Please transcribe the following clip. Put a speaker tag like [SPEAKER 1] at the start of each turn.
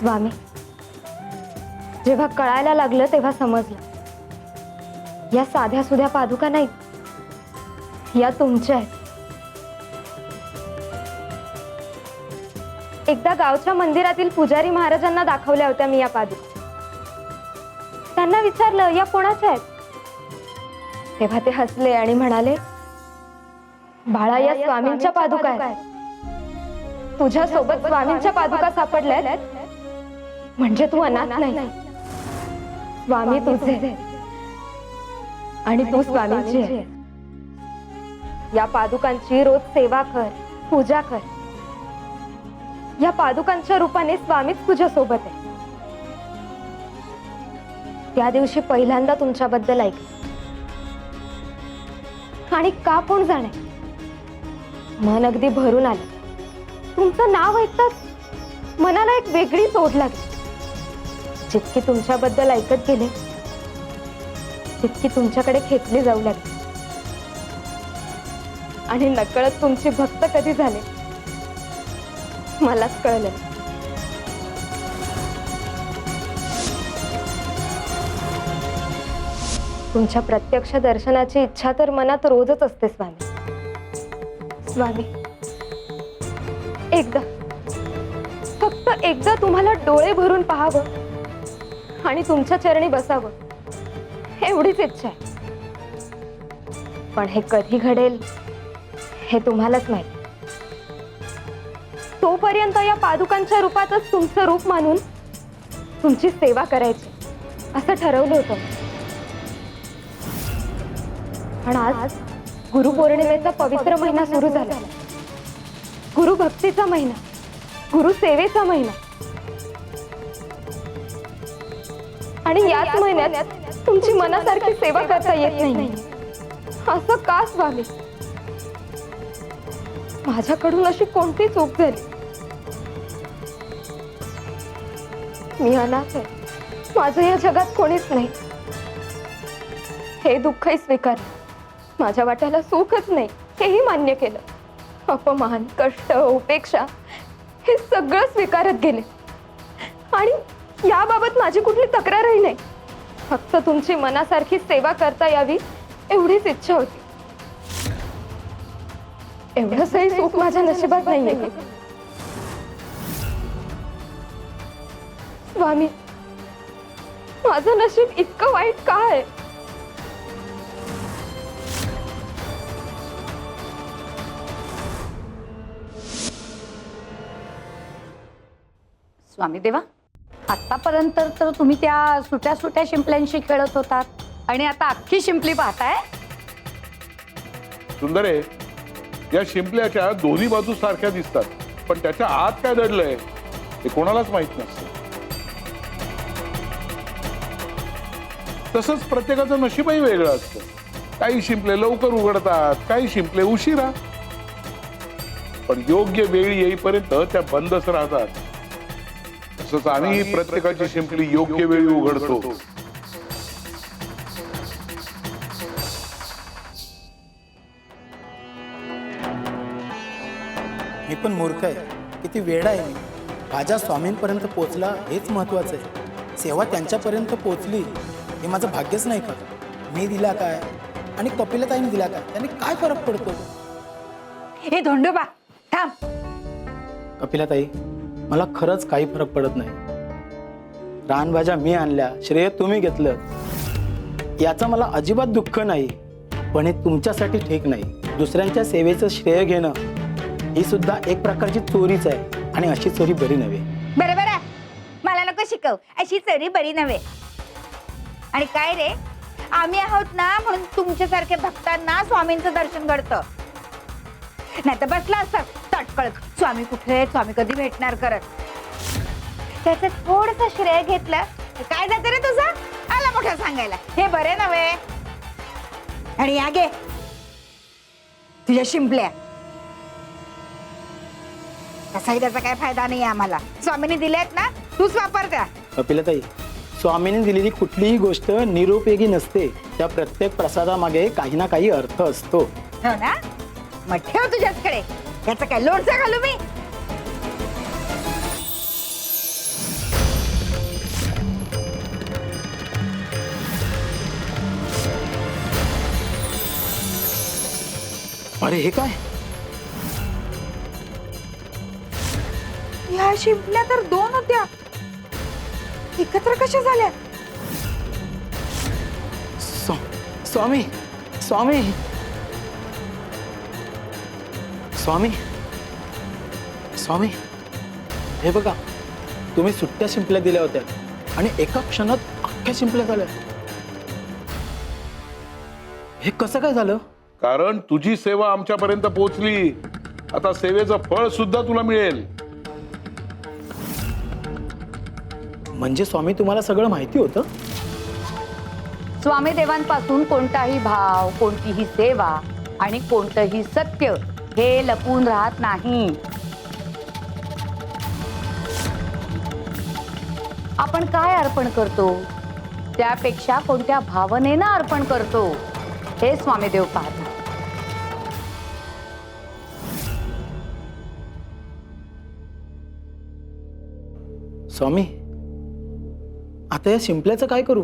[SPEAKER 1] स्वामी, जेव्हा कळायला लागलं तेव्हा समजलं, या साध्या सुध्या पादुका नाहीत, या तुमच्या आहेत. एकदा गावच्या मंदिरातील पुजारी महाराजांना दाखवल्या होत्या मी या पादुका. त्यांना विचारलं, या कोणाच्या आहेत? तेव्हा ते हसले आणि म्हणाले, बाळा, या स्वामींच्या पादुका आहेत. तुझ्या सोबत स्वामींच्या पादुका सापडल्यात म्हणजे तू अनाथ नाही. स्वामी तुझे आणि तू स्वामींची आहे. या पादुकांची रोज सेवा कर, पूजा कर. या पादुकांच्या रूपाने स्वामीच तुझ्या सोबत आहे. त्या दिवशी पहिल्यांदा तुमच्याबद्दल ऐकलं आणि का कोण जाणे, मन अगदी भरून आलं. तुमचं नाव ऐकताच मनाला एक वेगळीच ओढ लागली. जितकी तुमच्याबद्दल ऐकत गेले तितकी तुमच्याकडे खेचली जाऊ लागली. आणि नकळत तुमची भक्त कधी झाले मलाच कळलं. तुमच्या प्रत्यक्ष दर्शनाची इच्छा तर मनात रोजच असते स्वामी. स्वामी, एकदा, फक्त एकदा तुम्हाला डोळे भरून पाहावं आणि तुमच्या चरणी बसावं, एवढीच इच्छा आहे. पण हे कधी घडेल हे तुम्हालाच माहिती. तोपर्यंत या पादुकांच्या रूपातच तुमचं रूप मानून तुमची सेवा करायची असं ठरवलं होतं. पण आज गुरुपौर्णिमेचा पवित्र महिना सुरू झाला. गुरु भक्तीचा महिना, गुरु सेवेचा महिना. आणि याच महिन्यात तुमची मनासारखी सेवा करता येत नाही. असं का स्वामी? माझ्याकडून अशी कोणती चूक झाली? मी अनाथ आहे, माझं या जगात कोणीच नाही. हे दुःखही स्वीकारलं. माझ्या वाट्याला सुखच नाही हेही मान्य केलं. अपमान, कष्ट, उपेक्षा हे सगळं स्वीकारत गेले. आणि याबाबत माझी कुठली तक्रारही नाही. फक्त तुमची मनासारखी सेवा करता यावी एवढीच इच्छा होती. एवढंसही सुख माझ्या नशिबात नाहीये. स्वामी, माझं नशीब इतकं वाईट का आहे?
[SPEAKER 2] स्वामी देवा, आतापर्यंत तर तुम्ही त्या सुट्या सुट्या शिंपल्यांशी खेळत होतात आणि आता अख्खी शिंपली पाहताय.
[SPEAKER 3] सुंदरे, या शिंपल्याच्या दोन्ही बाजू सारख्या दिसतात, पण त्याच्या आत काय दडलंय हे कोणालाच माहित नसतं. तसंच प्रत्येकाचं नशीबही वेगळं असतं. काही शिंपले लवकर उघडतात, काही शिंपले उशिरा. पण योग्य वेळ येईपर्यंत त्या बंदच राहतात. तसंच आम्ही प्रत्येकाची शिंपली योग्य वेळी उघडतो.
[SPEAKER 4] मी पण मूर्ख आहे, किती वेडा आहे मी. माझ्या स्वामींपर्यंत पोचला हेच महत्वाचं आहे. सेवा त्यांच्यापर्यंत पोचली हे माझं भाग्यच नाही का? मी दिला काय आणि कपिलताईने दिला काय, त्याने काय फरक पडतो?
[SPEAKER 2] हे धोंडोबा थांब.
[SPEAKER 4] कपिलताई, मला खरंच काही फरक पडत नाही. रानभाज्या मी आणल्या, श्रेय तुम्ही घेतलं, याचं मला अजिबात दुःख नाही. पण हे तुमच्यासाठी ठीक नाही. दुसऱ्यांच्या सेवेचं श्रेय घेणं ही सुद्धा एक प्रकारची चोरीच आहे आणि अशी चोरी बरी नव्हे.
[SPEAKER 5] बरोबर आहे, मला नको शिकव. अशी चोरी बरी नव्हे. आणि काय रे, आम्ही आहोत ना म्हणून तुमच्यासारख्या भक्तांना स्वामींचं दर्शन घडतं. नाही तर बसला असत तटकळत, स्वामी कुठे, स्वामी कधी भेटणार करत. त्याचं थोडस श्रेय घेतलं काय जातं रे तुझं? आला मोठा सांगायला. हे बरे नव्हे. आणि या गे तुझ्या शिंपल्या. तसाही त्याचा काय फायदा नाही आम्हाला. स्वामींनी दिल्यात ना, तूच वापर त्या.
[SPEAKER 4] कपिलताई, स्वामींनी दिलेली कुठलीही गोष्ट निरुपयोगी नसते. त्या प्रत्येक प्रसादामागे काही ना काही अर्थ असतो.
[SPEAKER 5] हो ना, मग ठेव तुझ्याचकडे. याचं काय लोणचं घालू मी?
[SPEAKER 4] अरे हे काय?
[SPEAKER 5] ह्या शिंपल्या तर 2 होत्या, एकत्र कशा झाल्या?
[SPEAKER 4] स्वामी स्वामी स्वामी स्वामी हे बघा, तुम्ही सुट्ट्या शिंपल्या दिल्या होत्या आणि एका क्षणात अख्ख्या शिंपल्या झाल्या. हे कसं काय झालं?
[SPEAKER 3] कारण तुझी सेवा आमच्यापर्यंत पोहोचली. आता सेवेचं फळ सुद्धा तुला मिळेल.
[SPEAKER 4] म्हणजे स्वामी तुम्हाला सगळं माहिती होतं?
[SPEAKER 2] स्वामी देवांपासून कोणताही भाव, कोणतीही सेवा आणि कोणतंही सत्य हे लपून राहत नाही. आपण काय अर्पण करतो त्यापेक्षा कोणत्या भावनेनं अर्पण करतो हे स्वामीदेव पाहतात.
[SPEAKER 4] स्वामी, आता या शिंपल्याचं काय करू?